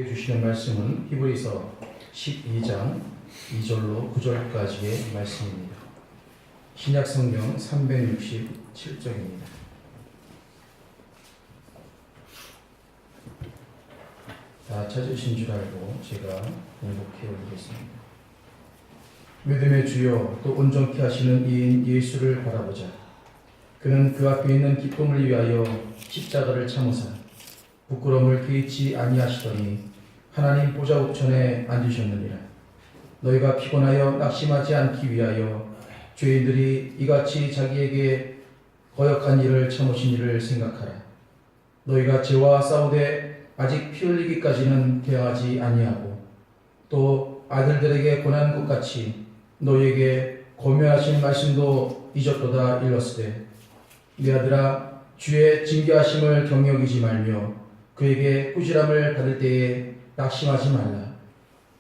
주시는 말씀은 히브리서 12장 2절로 9절까지의 말씀입니다. 신약성경 367쪽입니다. 다 찾으신 줄 알고 제가 공독해 올리겠습니다. 믿음의 주여 또 온전케 하시는 이인 예수를 바라보자. 그는 그 앞에 있는 기쁨을 위하여 십자가를 참으사 부끄러움을 개의치 아니하시더니 하나님 보좌 우편에 앉으셨느니라. 너희가 피곤하여 낙심하지 않기 위하여 죄인들이 이같이 자기에게 거역한 일을 참으신 일을 생각하라. 너희가 죄와 싸우되 아직 피 흘리기까지는 대하지 아니하고 또 아들들에게 권한 것 같이 너희에게 권면하신 말씀도 잊었도다 일렀으되 내 아들아 주의 징계하심을 경여기지 말며 그에게 꾸지람을 받을 때에 낙심하지 말라.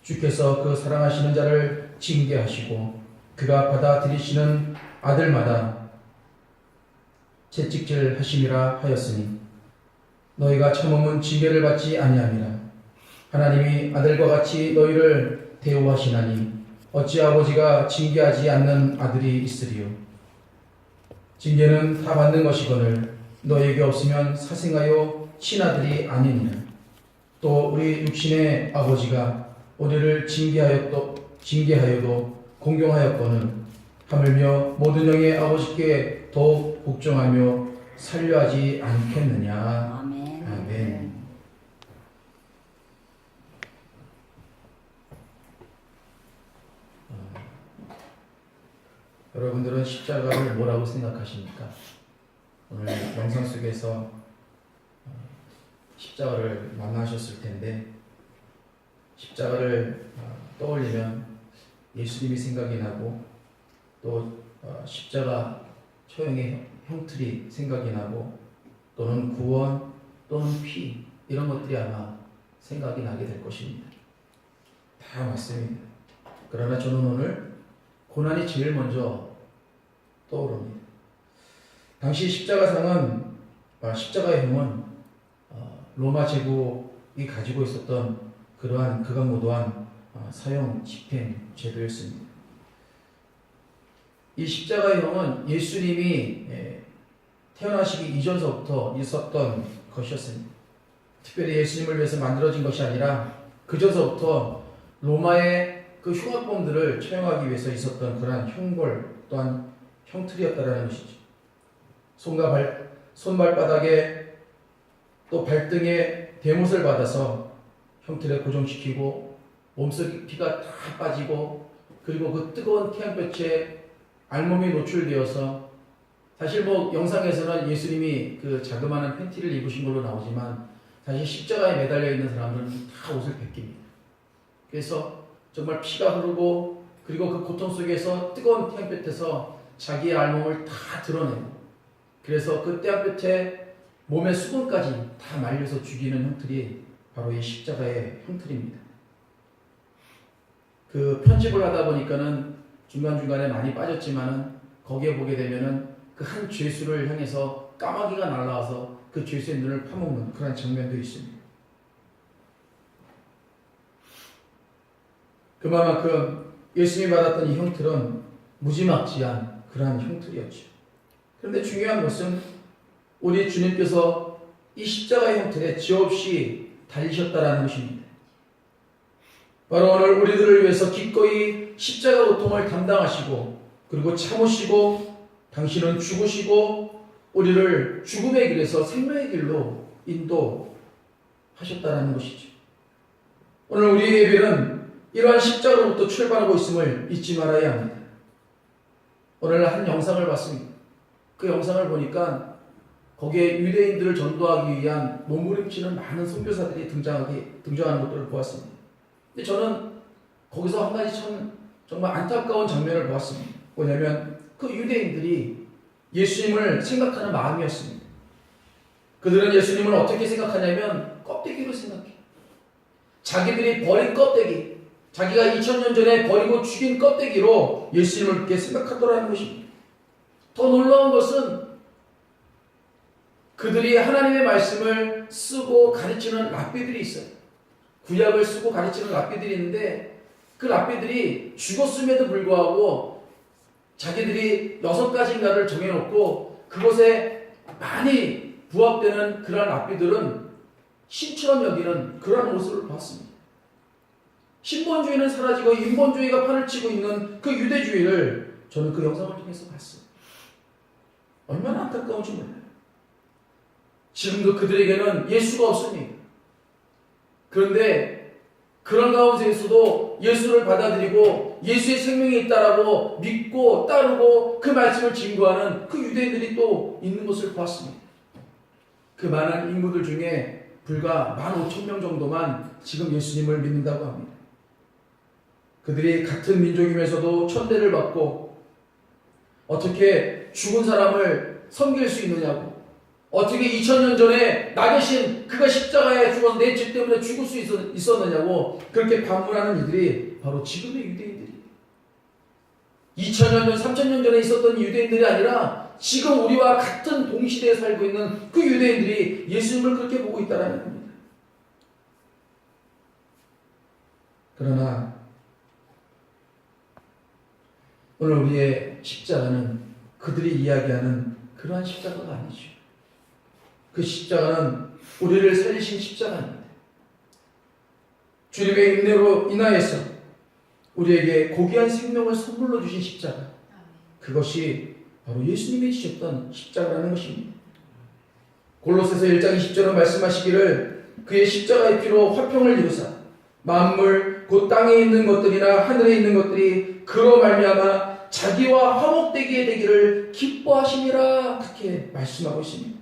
주께서 그 사랑하시는 자를 징계하시고 그가 받아들이시는 아들마다 채찍질 하심이라 하였으니 너희가 참음은 징계를 받지 아니함이라. 하나님이 아들과 같이 너희를 대우하시나니 어찌 아버지가 징계하지 않는 아들이 있으리요. 징계는 다 받는 것이거늘 너희에게 없으면 사생하여 친아들이 아니니라. 또 우리 육신의 아버지가 우리를 징계하여도 공경하였거늘 하물며 모든 영의 아버지께 더욱 복종하며 살려하지 않겠느냐. 아멘. 아멘. 여러분들은 십자가를 뭐라고 생각하십니까? 오늘 영상 속에서 십자가를 만나셨을 텐데 십자가를 떠올리면 예수님이 생각이 나고 또 십자가 처형의 형틀이 생각이 나고 또는 구원 또는 피 이런 것들이 아마 생각이 나게 될 것입니다. 다 맞습니다. 그러나 저는 오늘 고난이 제일 먼저 떠오릅니다. 당시 십자가상은 십자가의 형은 로마 제국이 가지고 있었던 그러한 극악무도한 사형 집행 제도였습니다. 이 십자가의 형은 예수님이 태어나시기 이전서부터 있었던 것이었습니다. 특별히 예수님을 위해서 만들어진 것이 아니라 그전서부터 로마의 그 흉악범들을 처형하기 위해서 있었던 그러한 형벌 또한 형틀이었다라는 것이죠. 손발바닥에 또 발등에 대못을 받아서 형틀에 고정시키고 몸속 피가 다 빠지고 그리고 그 뜨거운 태양볕에 알몸이 노출되어서 사실 영상에서는 예수님이 그 자그마한 팬티를 입으신 걸로 나오지만 사실 십자가에 매달려 있는 사람들은 다 옷을 벗깁니다. 그래서 정말 피가 흐르고 그리고 그 고통 속에서 뜨거운 태양볕에서 자기의 알몸을 다 드러내고 그래서 그 태양볕에 몸의 수분까지 다 말려서 죽이는 형틀이 바로 이 십자가의 형틀입니다. 그 편집을 하다 보니까는 중간중간에 많이 빠졌지만은 거기에 보게 되면은 그 한 죄수를 향해서 까마귀가 날아와서 그 죄수의 눈을 파먹는 그런 장면도 있습니다. 그만큼 예수님이 받았던 이 형틀은 무지막지한 그러한 형틀이었죠. 그런데 중요한 것은 우리 주님께서 이 십자가의 형틀에 죄 없이 달리셨다라는 것입니다. 바로 오늘 우리들을 위해서 기꺼이 십자가 고통을 담당하시고 그리고 참으시고 당신은 죽으시고 우리를 죽음의 길에서 생명의 길로 인도하셨다라는 것이죠. 오늘 우리의 예배는 이러한 십자가로부터 출발하고 있음을 잊지 말아야 합니다. 오늘 한 영상을 봤습니다. 그 영상을 보니까 거기에 유대인들을 전도하기 위한 몸부림치는 많은 선교사들이 등장하는 것들을 보았습니다. 근데 저는 거기서 한 가지 정말 안타까운 장면을 보았습니다. 뭐냐면 그 유대인들이 예수님을 생각하는 마음이었습니다. 그들은 예수님을 어떻게 생각하냐면 껍데기로 생각해요. 자기들이 버린 껍데기, 자기가 2000년 전에 버리고 죽인 껍데기로 예수님을 그렇게 생각하더라는 것입니다. 더 놀라운 것은 그들이 하나님의 말씀을 쓰고 가르치는 랍비들이 있어요. 구약을 쓰고 가르치는 랍비들이 있는데 그 랍비들이 죽었음에도 불구하고 자기들이 6가지인가를 정해놓고 그것에 많이 부합되는 그러한 랍비들은 신처럼 여기는 그러한 모습을 봤습니다. 신본주의는 사라지고 인본주의가 판을 치고 있는 그 유대주의를 저는 그 영상을 통해서 봤어요. 얼마나 안타까운지 몰라요. 지금도 그들에게는 예수가 없습니다. 그런데 그런 가운데에서도 예수를 받아들이고 예수의 생명이 있다라고 믿고 따르고 그 말씀을 증거하는 그 유대인들이 또 있는 것을 보았습니다. 그 많은 인구들 중에 불과 15,000명 정도만 지금 예수님을 믿는다고 합니다. 그들이 같은 민족이면서도 천대를 받고 어떻게 죽은 사람을 섬길 수 있느냐고, 어떻게 2000년 전에 나 대신 그가 십자가에 죽어서 내 죄 때문에 죽을 수 있었느냐고 그렇게 반문하는 이들이 바로 지금의 유대인들이에요. 2000년 전, 3000년 전에 있었던 유대인들이 아니라 지금 우리와 같은 동시대에 살고 있는 그 유대인들이 예수님을 그렇게 보고 있다는 겁니다. 그러나 오늘 우리의 십자가는 그들이 이야기하는 그러한 십자가가 아니죠. 그 십자가는 우리를 살리신 십자가입니다. 주님의 인내로 인하여서 우리에게 고귀한 생명을 선물로 주신 십자가, 그것이 바로 예수님이 지셨던 십자가라는 것입니다. 골로새서 1장 20절은 말씀하시기를 그의 십자가의 피로 화평을 이루사 만물 곧 땅에 있는 것들이나 하늘에 있는 것들이 그로 말미암아 자기와 화목되게 되기를 기뻐하심이라 그렇게 말씀하고 있습니다.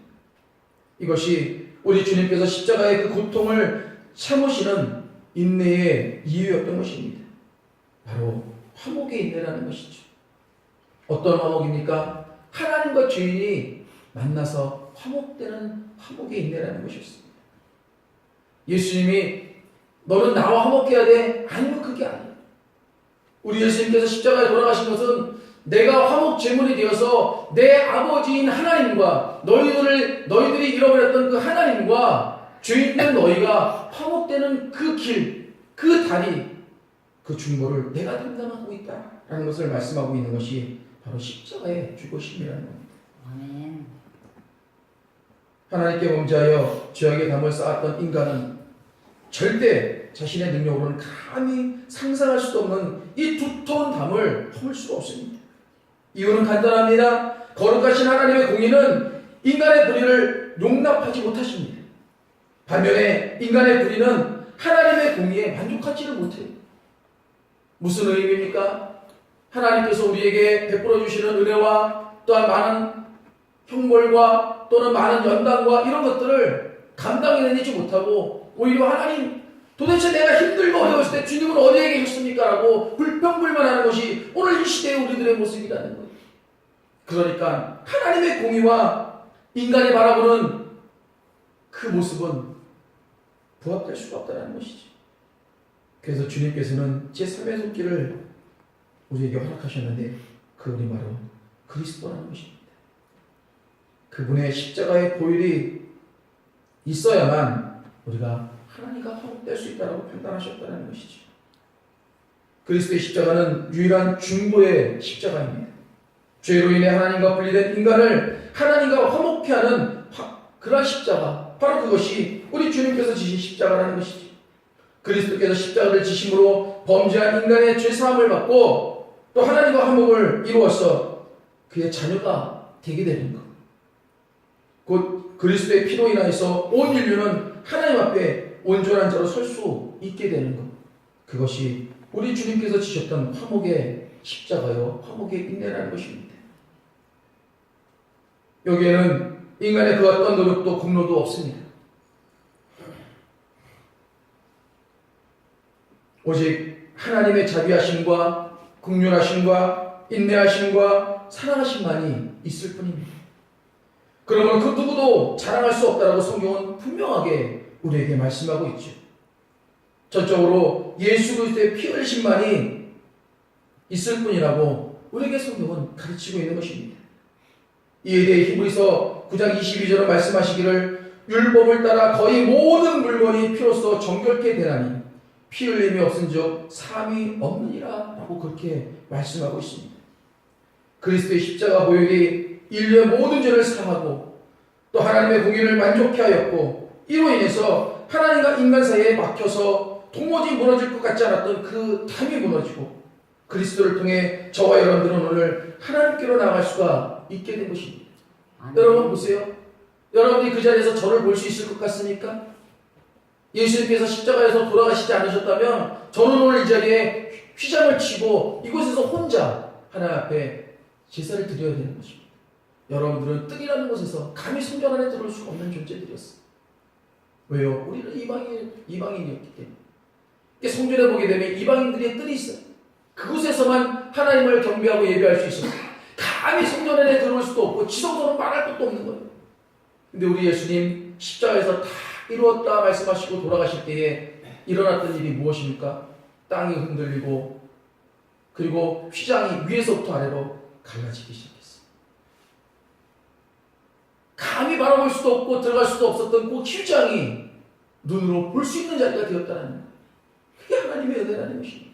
이것이 우리 주님께서 십자가의 그 고통을 참으시는 인내의 이유였던 것입니다. 바로 화목의 인내라는 것이죠. 어떤 화목입니까? 하나님과 죄인이 만나서 화목되는 화목의 인내라는 것이었습니다. 예수님이 너는 나와 화목해야 돼? 아니면 그게 아니에요. 우리 예수님께서 십자가에 돌아가신 것은 내가 화목 제물이 되어서 내 아버지인 하나님과 너희들이 잃어버렸던 그 하나님과 죄인된 너희가 화목되는 그 길, 그 다리, 그 중보를 내가 담당하고 있다라는 것을 말씀하고 있는 것이 바로 십자가의 죽으심이라는 겁니다. 아멘. 하나님께 범죄하여 죄악의 담을 쌓았던 인간은 절대 자신의 능력으로는 감히 상상할 수도 없는 이 두터운 담을 허물 수가 없습니다. 이유는 간단합니다. 거룩하신 하나님의 공의는 인간의 불의를 용납하지 못하십니다. 반면에 인간의 불의는 하나님의 공의에 만족하지를 못해요. 무슨 의미입니까? 하나님께서 우리에게 베풀어 주시는 은혜와 또한 많은 형벌과 또는 많은 연단과 이런 것들을 감당해내지 못하고 오히려 하나님 도대체 내가 힘들고 어려웠을 때 주님은 어디에 계셨습니까? 라고 불평불만하는 것이 오늘 이 시대의 우리들의 모습이라는 거예요. 그러니까 하나님의 공의와 인간이 바라보는 그 모습은 부합될 수가 없다는 것이죠. 그래서 주님께서는 제3의 손길을 우리에게 허락하셨는데 그분이 바로 그리스도라는 것입니다. 그분의 십자가의 보혈이 있어야만 우리가 하나님과 화목될 수 있다고 판단하셨다는 것이죠. 그리스도의 십자가는 유일한 중보의 십자가입니다. 죄로 인해 하나님과 분리된 인간을 하나님과 화목케 하는 그러한 십자가, 바로 그것이 우리 주님께서 지신 십자가라는 것이죠. 그리스도께서 십자가를 지심으로 범죄한 인간의 죄사함을 받고 또 하나님과 화목을 이루어서 그의 자녀가 되게 되는 것, 곧 그리스도의 피로 인하여서 온 인류는 하나님 앞에 온전한 자로 설 수 있게 되는 것, 그것이 우리 주님께서 지셨던 화목의 십자가요, 화목의 인내라는 것입니다. 여기에는 인간의 그 어떤 노력도 공로도 없습니다. 오직 하나님의 자비하심과 긍휼하심과 인내하심과 사랑하심만이 있을 뿐입니다. 그러면 그 누구도 자랑할 수 없다라고 성경은 분명하게 우리에게 말씀하고 있죠. 전적으로 예수 그리스도의 피 흘리심만이 있을 뿐이라고 우리에게 성경은 가르치고 있는 것입니다. 이에 대해 히브리서 9장 22절은 말씀하시기를 율법을 따라 거의 모든 물건이 피로써 정결케 되나니 피 흘림이 없은즉 삶이 없느니라 라고 그렇게 말씀하고 있습니다. 그리스도의 십자가 보혈이 인류의 모든 죄를 사하고 또 하나님의 공의를 만족케 하였고 이로 인해서 하나님과 인간 사이에 막혀서 도무지 무너질 것 같지 않았던 그 담이 무너지고 그리스도를 통해 저와 여러분들은 오늘 하나님께로 나아갈 수가 있게 된 것입니다. 여러분 보세요. 여러분이 그 자리에서 저를 볼 수 있을 것 같습니까? 예수님께서 십자가에서 돌아가시지 않으셨다면 저는 오늘 이 자리에 휘장을 치고 이곳에서 혼자 하나님 앞에 제사를 드려야 되는 것입니다. 여러분들은 뜰이라는 곳에서 감히 성전 안에 들어올 수 없는 존재들이었어요. 왜요? 우리는 이방인이었기 때문에. 성전에 보게 되면 이방인들의 뜰이 있어요. 그곳에서만 하나님을 경배하고 예배할 수 있어요. 감히 성전 안에 들어올 수도 없고 지성소는 말할 것도 없는 거예요. 근데 우리 예수님 십자가에서 다 이루었다 말씀하시고 돌아가실 때에 일어났던 일이 무엇입니까? 땅이 흔들리고 그리고 휘장이 위에서부터 아래로 갈라지기 시작했어요. 감히 바라볼 수도 없고 들어갈 수도 없었던 그 휘장이 눈으로 볼 수 있는 자리가 되었다는 거예요. 그게 하나님의 은혜라는 것입니다.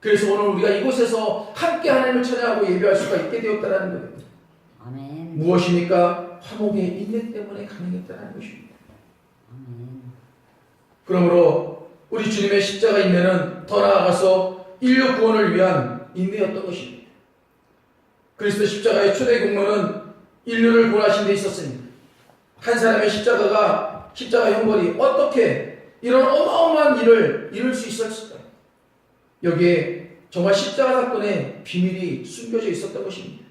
그래서 오늘 우리가 이곳에서 함께 하나님을 찬양하고 예배할 수가 있게 되었다는 거예요. 아멘. 무엇입니까? 화목의 인내 때문에 가능했다는 것입니다. 아멘. 그러므로 우리 주님의 십자가 인내는 더 나아가서 인류 구원을 위한 인내였던 것입니다. 그리스도 십자가의 초대 공로는 인류를 구원하신 데 있었습니다. 한 사람의 십자가 형벌이 어떻게 이런 어마어마한 일을 이룰 수 있었을까요? 여기에 정말 십자가 사건의 비밀이 숨겨져 있었던 것입니다.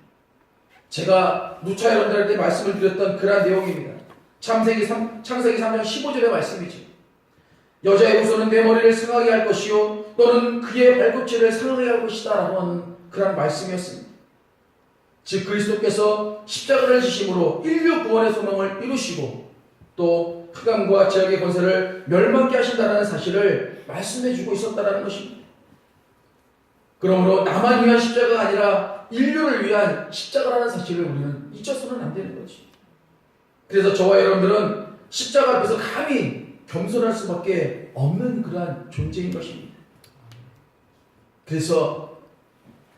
제가 누차 여러분들한테 말씀을 드렸던 그러한 내용입니다. 창세기 3장 15절의 말씀이죠. 여자의 후손은 내 머리를 상하게 할 것이요 너는 그의 발꿈치를 상하게 할 것이다 라고 하는 그러한 말씀이었습니다. 즉 그리스도께서 십자가를 지심으로 인류 구원의 소망을 이루시고 또 흑암과 죄악의 권세를 멸망케 하신다는 사실을 말씀해주고 있었다는 것입니다. 그러므로 나만 위한 십자가가 아니라 인류를 위한 십자가라는 사실을 우리는 잊어서는 안 되는 거지. 그래서 저와 여러분들은 십자가 앞에서 감히 겸손할 수밖에 없는 그러한 존재인 것입니다. 그래서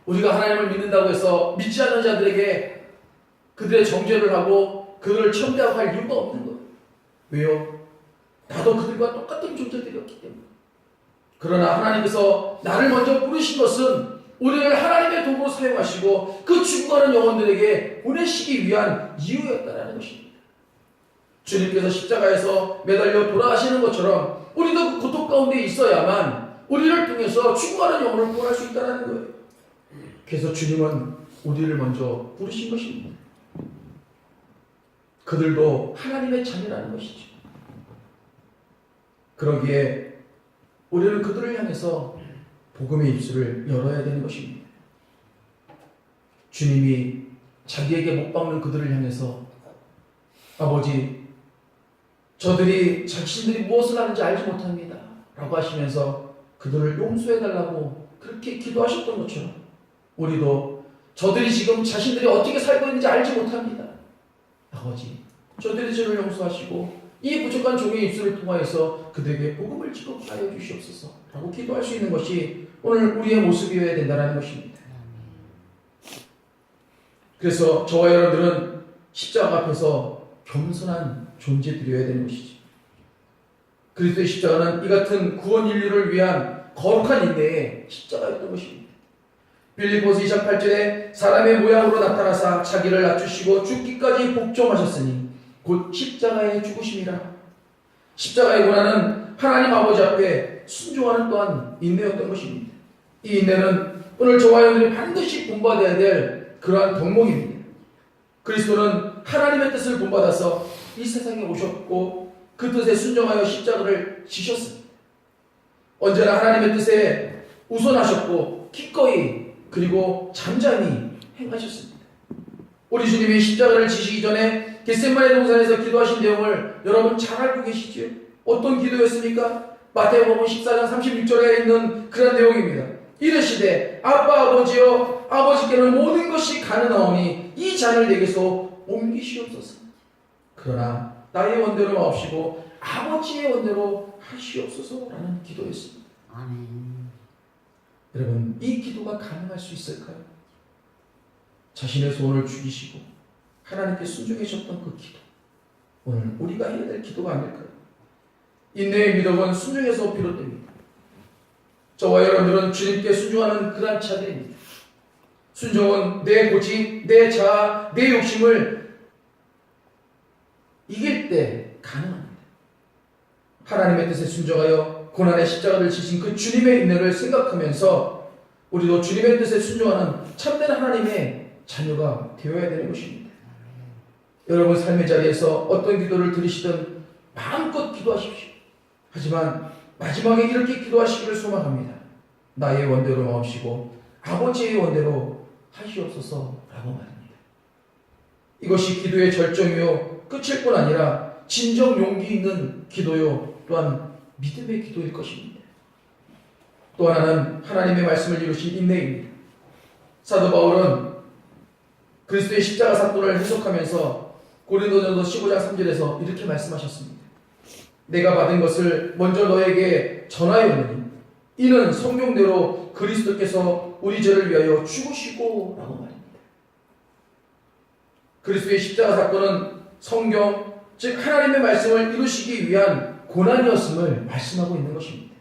우리가 하나님을 믿는다고 해서 믿지 않는 자들에게 그들의 정죄를 하고 그들을 천대하고 할 이유가 없는 거예요. 왜요? 나도 그들과 똑같은 존재들이었기 때문에. 그러나 하나님께서 나를 먼저 부르신 것은 우리를 하나님의 도구로 사용하시고 그 죽어가는 영혼들에게 보내시기 위한 이유였다는 것입니다. 주님께서 십자가에서 매달려 돌아가시는 것처럼 우리도 그 고통 가운데 있어야만 우리를 통해서 죽어가는 영혼을 구원할 수 있다는 거예요. 그래서 주님은 우리를 먼저 부르신 것입니다. 그들도 하나님의 자녀라는 것이죠. 그러기에 우리는 그들을 향해서 복음의 입술을 열어야 되는 것입니다. 주님이 자기에게 못 박는 그들을 향해서 아버지, 저들이 자신들이 무엇을 하는지 알지 못합니다 라고 하시면서 그들을 용서해달라고 그렇게 기도하셨던 것처럼 우리도 저들이 지금 자신들이 어떻게 살고 있는지 알지 못합니다. 아버지, 저들의 죄를 용서하시고 이 부족한 종의 입술을 통하여서 그들에게 복음을 지급하여 주시옵소서 라고 기도할 수 있는 것이 오늘 우리의 모습이어야 된다는 것입니다. 그래서 저와 여러분들은 십자가 앞에서 겸손한 존재들이어야 되는 것이죠. 그리스도의 십자가는 이 같은 구원 인류를 위한 거룩한 인내의 십자가였던 것입니다. 빌립보서 2장 8절에 사람의 모양으로 나타나사 자기를 낮추시고 죽기까지 복종하셨으니 곧 십자가의 죽으심이라. 십자가의 고난은 하나님 아버지 앞에 순종하는 또한 인내였던 것입니다. 이 인내는 오늘 저와 여러분들이 반드시 본받아야 될 그러한 덕목입니다. 그리스도는 하나님의 뜻을 본받아서 이 세상에 오셨고 그 뜻에 순종하여 십자가를 지셨습니다. 언제나 하나님의 뜻에 우선하셨고 기꺼이 그리고 잠잠히 행하셨습니다. 우리 주님이 십자가를 지시기 전에 겟세마네 동산에서 기도하신 내용을 여러분 잘 알고 계시죠? 어떤 기도였습니까? 마태복음 14장 36절에 있는 그런 내용입니다. 이르시되 아빠 아버지여 아버지께는 모든 것이 가능하오니 이 잔을 내게서 옮기시옵소서. 그러나 나의 원대로 마옵시고 아버지의 원대로 하시옵소서라는 기도였습니다. 아멘. 여러분, 이 기도가 가능할 수 있을까요? 자신의 소원을 죽이시고 하나님께 순종하셨던 그 기도, 오늘 우리가 해야 될 기도가 아닐까요? 인내의 미덕은 순종에서 비롯됩니다. 저와 여러분들은 주님께 순종하는 그런 자들입니다. 순종은 내 고집, 내 자아, 내 욕심을 이길 때 가능합니다. 하나님의 뜻에 순종하여 고난의 십자가를 지신 그 주님의 인내를 생각하면서 우리도 주님의 뜻에 순종하는 참된 하나님의 자녀가 되어야 되는 것입니다. 여러분 삶의 자리에서 어떤 기도를 들으시든 마음껏 기도하십시오. 하지만 마지막에 이렇게 기도하시기를 소망합니다. 나의 원대로 마옵시고 아버지의 원대로 하시옵소서라고 말합니다. 이것이 기도의 절정이요 끝일 뿐 아니라 진정 용기 있는 기도요 또한 믿음의 기도일 것입니다. 또 하나는 하나님의 말씀을 이루신 인내입니다. 사도 바울은 그리스도의 십자가 사건을 해석하면서 고린도전서 15장 3절에서 이렇게 말씀하셨습니다. 내가 받은 것을 먼저 너에게 전하였느니 이는 성경대로 그리스도께서 우리 죄를 위하여 죽으시고 라고 말입니다. 그리스도의 십자가 사건은 성경, 즉 하나님의 말씀을 이루시기 위한 고난이었음을 말씀하고 있는 것입니다.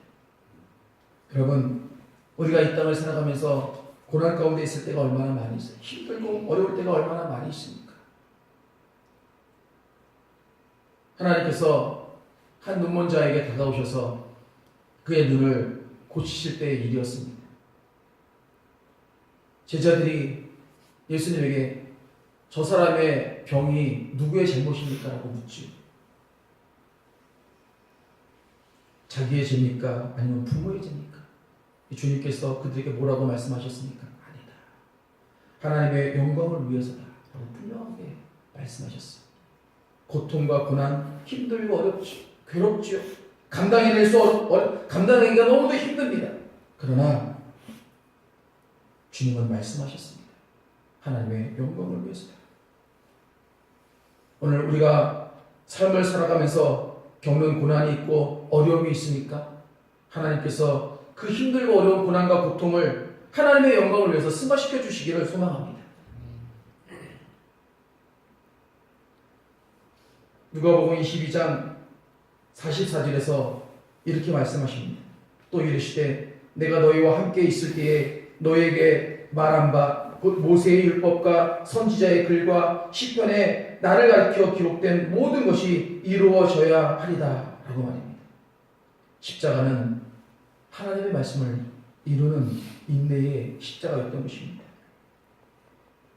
여러분, 우리가 이 땅을 살아가면서 고난 가운데 있을 때가 얼마나 많이 있어요. 힘들고 어려울 때가 얼마나 많이 있습니까? 하나님께서 한 눈먼 자에게 다가오셔서 그의 눈을 고치실 때의 일이었습니다. 제자들이 예수님에게 저 사람의 병이 누구의 잘못입니까? 라고 묻지요. 자기의 죄입니까? 아니면 부모의 죄입니까? 주님께서 그들에게 뭐라고 말씀하셨습니까? 아니다. 하나님의 영광을 위해서다. 라고 분명하게 말씀하셨어요. 고통과 고난, 힘들고 어렵죠. 괴롭죠. 감당하기가 너무도 힘듭니다. 그러나 주님은 말씀하셨습니다. 하나님의 영광을 위해서다. 오늘 우리가 삶을 살아가면서 겪는 고난이 있고 어려움이 있습니까? 하나님께서 그 힘들고 어려운 고난과 고통을 하나님의 영광을 위해서 승화시켜 주시기를 소망합니다. 누가복음 22장 44절에서 이렇게 말씀하십니다. 또 이르시되 내가 너희와 함께 있을 때에 너희에게 말한 바 곧 모세의 율법과 선지자의 글과 시편에 나를 가리켜 기록된 모든 것이 이루어져야 하리다 라고 말입니다. 십자가는 하나님의 말씀을 이루는 인내의 십자가였던 것입니다.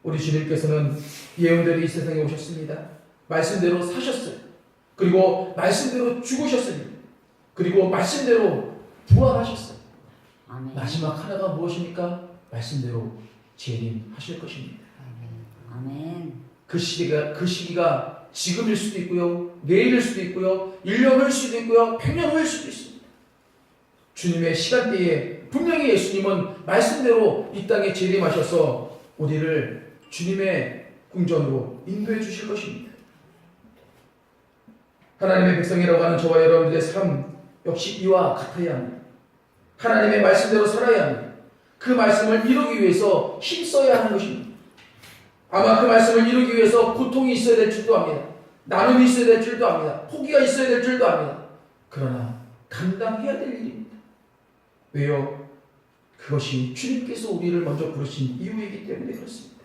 우리 주님께서는 예언대로 이 세상에 오셨습니다. 말씀대로 사셨어요. 그리고 말씀대로 죽으셨습니다. 그리고 말씀대로 부활하셨어요. 아멘. 마지막 하나가 무엇입니까? 말씀대로 재림하실 것입니다. 아멘. 그 시기가 지금일 수도 있고요, 내일일 수도 있고요, 1년 후일 수도 있고요, 100년 후일 수도 있습니다. 주님의 시간대에 분명히 예수님은 말씀대로 이 땅에 재림하셔서 우리를 주님의 궁전으로 인도해 주실 것입니다. 하나님의 백성이라고 하는 저와 여러분들의 삶 역시 이와 같아야 합니다. 하나님의 말씀대로 살아야 합니다. 그 말씀을 이루기 위해서 힘써야 하는 것입니다. 아마 그 말씀을 이루기 위해서 고통이 있어야 될 줄도 압니다. 나눔이 있어야 될 줄도 압니다. 포기가 있어야 될 줄도 압니다. 그러나 감당해야 될 일입니다. 왜요? 그것이 주님께서 우리를 먼저 부르신 이유이기 때문에 그렇습니다.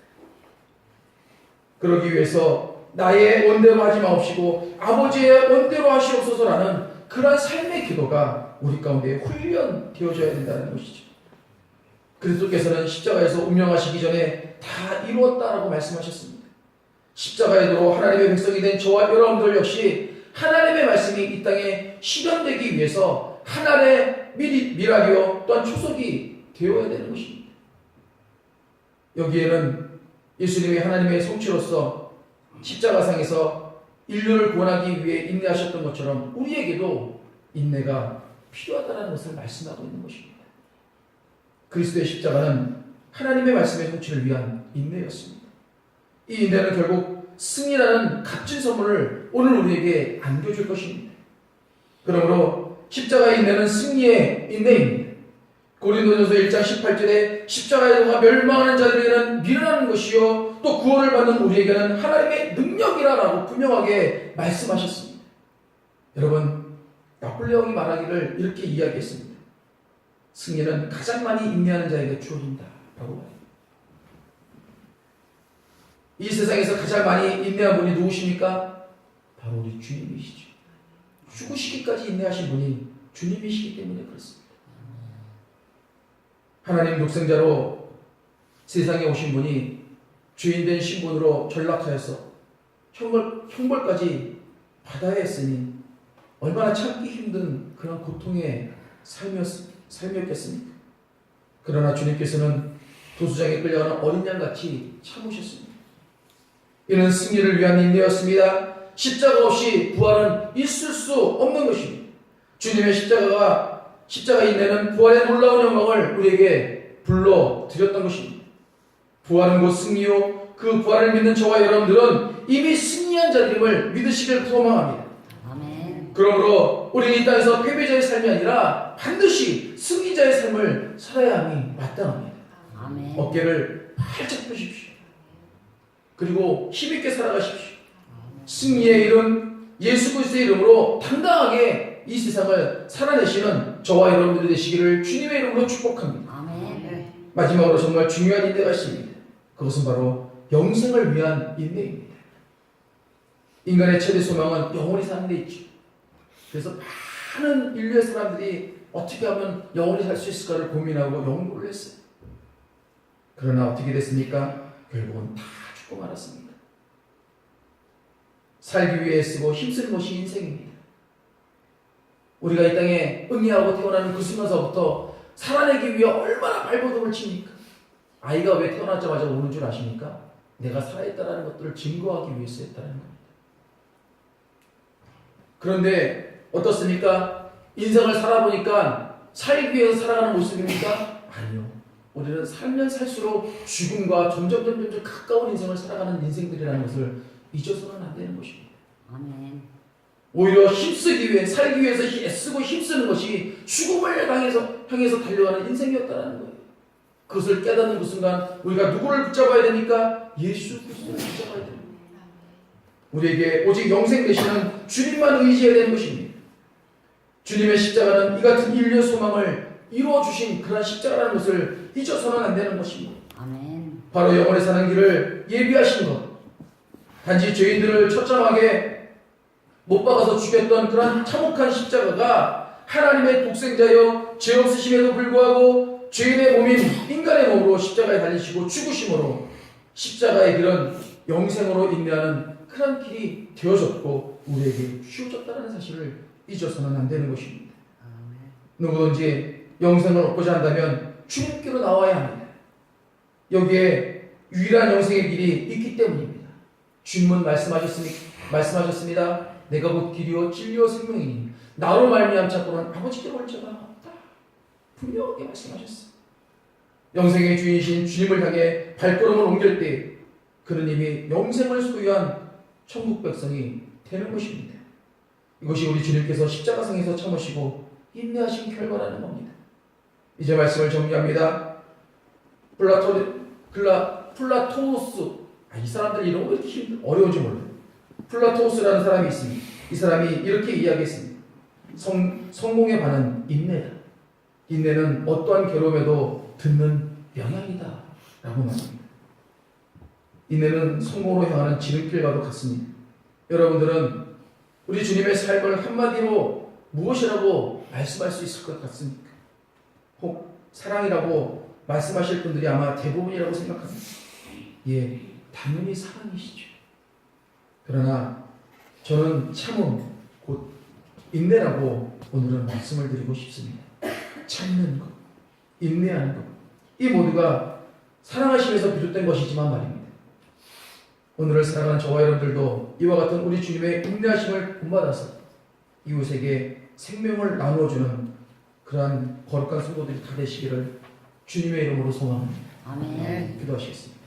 그러기 위해서 나의 원대로 하지 마옵시고 아버지의 원대로 하시옵소서라는 그러한 삶의 기도가 우리 가운데 훈련되어져야 된다는 것이죠. 그리스도께서는 십자가에서 운명하시기 전에 다 이루었다라고 말씀하셨습니다. 십자가에 도로 하나님의 백성이 된 저와 여러분들 역시 하나님의 말씀이 이 땅에 실현되기 위해서 하나님의 미랄이요 또한 초석이 되어야 되는 것입니다. 여기에는 예수님이 하나님의 성취로서 십자가상에서 인류를 구원하기 위해 인내하셨던 것처럼 우리에게도 인내가 필요하다는 것을 말씀하고 있는 것입니다. 그리스도의 십자가는 하나님의 말씀의 성취를 위한 인내였습니다. 이 인내는 결국 승리라는 값진 선물을 오늘 우리에게 안겨줄 것입니다. 그러므로 십자가의 인내는 승리의 인내입니다. 고린도전서 1장 18절에 십자가의 도가 멸망하는 자들에게는 미련한 것이요 또 구원을 받는 우리에게는 하나님의 능력이라라고 분명하게 말씀하셨습니다. 여러분, 나폴레옹이 말하기를 이렇게 이야기했습니다. 승리는 가장 많이 인내하는 자에게 주어진다 라고 말합니다. 이 세상에서 가장 많이 인내한 분이 누구십니까? 바로 우리 주님이시죠. 죽으시기까지 인내하신 분이 주님이시기 때문에 그렇습니다. 하나님 독생자로 세상에 오신 분이 죄인된 신분으로 전락하여서 형벌까지 받아야 했으니 얼마나 참기 힘든 그런 고통의 삶이었겠습니까? 그러나 주님께서는 도수장에 끌려가는 어린 양같이 참으셨습니다. 이는 승리를 위한 인내였습니다. 십자가 없이 부활은 있을 수 없는 것입니다. 주님의 십자가 인내는 부활의 놀라운 영광을 우리에게 불러드렸던 것입니다. 부활은 곧 승리요 그 부활을 믿는 저와 여러분들은 이미 승리한 자들임을 믿으시길 소망합니다. 아멘. 그러므로 우리는 이 땅에서 패배자의 삶이 아니라 반드시 승리자의 삶을 살아야 함이 마땅합니다. 아멘. 어깨를 활짝 펴십시오. 그리고 힘있게 살아가십시오. 승리의 이름 예수 그리스도의 이름으로 당당하게 이 세상을 살아내시는 저와 여러분들이 되시기를 주님의 이름으로 축복합니다. 아멘. 마지막으로 정말 중요한 인내가 있습니다. 그것은 바로 영생을 위한 인내입니다. 인간의 최대 소망은 영원히 사는 데 있죠. 그래서 많은 인류의 사람들이 어떻게 하면 영원히 살 수 있을까를 고민하고 연구를 했어요. 그러나 어떻게 됐습니까? 결국은 다 죽고 말았습니다. 살기 위해 쓰고 힘쓰는 것이 인생입니다. 우리가 이 땅에 응애하고 태어나는 그 순간서부터 살아내기 위해 얼마나 발버둥을 칩니까? 아이가 왜 태어나자마자 우는 줄 아십니까? 내가 살아있다는 것들을 증거하기 위해서 했다는 겁니다. 그런데 어떻습니까? 인생을 살아보니까 살기 위해서 살아가는 모습입니까? 아니요. 우리는 살면 살수록 죽음과 점점 가까운 인생을 살아가는 인생들이라는 것을 잊어서는 안 되는 것입니다. 아멘. 오히려 힘쓰기 위해 살기 위해서 애쓰고 힘쓰는 것이 죽음을 향해서 달려가는 인생이었다는 거예요. 그것을 깨닫는 그 순간 우리가 누구를 붙잡아야 됩니까? 예수 그리스도를 붙잡아야 됩니다. 우리에게 오직 영생 되시는 주님만 의지해야 되는 것입니다. 주님의 십자가는 이 같은 인류의 소망을 이루어주신 그런 십자가라는 것을 잊어서는 안 되는 것입니다. 아멘. 바로 영원히 사는 길을 예비하신 것. 단지 죄인들을 처참하게 못 박아서 죽였던 그런 참혹한 십자가가 하나님의 독생자여 죄 없으심에도 불구하고 죄인의 몸인 인간의 몸으로 십자가에 달리시고 죽으심으로 십자가의 길은 영생으로 인도하는 그런 길이 되어졌고 우리에게 주어졌다는 사실을 잊어서는 안 되는 것입니다. 누구든지 영생을 얻고자 한다면 주님께로 나와야 합니다. 여기에 유일한 영생의 길이 있기 때문입니다. 주님은 말씀하셨습니다. 내가 곧 길이요 진리요 생명이니 나로 말미암 자꾸는 아버지께로 올 자가 없다. 분명하게 말씀하셨어요. 영생의 주인이신 주님을 향해 발걸음을 옮길 때 그는 이미 영생을 소유한 천국 백성이 되는 것입니다. 이것이 우리 주님께서 십자가상에서 참으시고 인내하신 결과라는 겁니다. 이제 말씀을 정리합니다. 플라토노스 이 사람들 이런 거 왜 이렇게 어려운지 몰라요. 플라토스라는 사람이 있습니다. 이 사람이 이렇게 이야기했습니다. 성공에 반은 인내다. 인내는 어떠한 괴로움에도 듣는 영향이다 라고 말합니다. 인내는 성공으로 향하는 지름길과도 같습니다. 여러분들은 우리 주님의 삶을 한마디로 무엇이라고 말씀할 수 있을 것 같습니까? 혹 사랑이라고 말씀하실 분들이 아마 대부분이라고 생각합니다. 예, 당연히 사랑이시죠. 그러나 저는 참음, 곧 인내라고 오늘은 말씀을 드리고 싶습니다. 참는 것, 인내하는 것, 이 모두가 사랑하심에서 비롯된 것이지만 말입니다. 오늘을 살아가는 저와 여러분들도 이와 같은 우리 주님의 인내하심을 본받아서 이웃에게 생명을 나누어주는 그러한 거룩한 성도들이 다 되시기를 주님의 이름으로 소망합니다. 아멘. 기도하시겠습니다.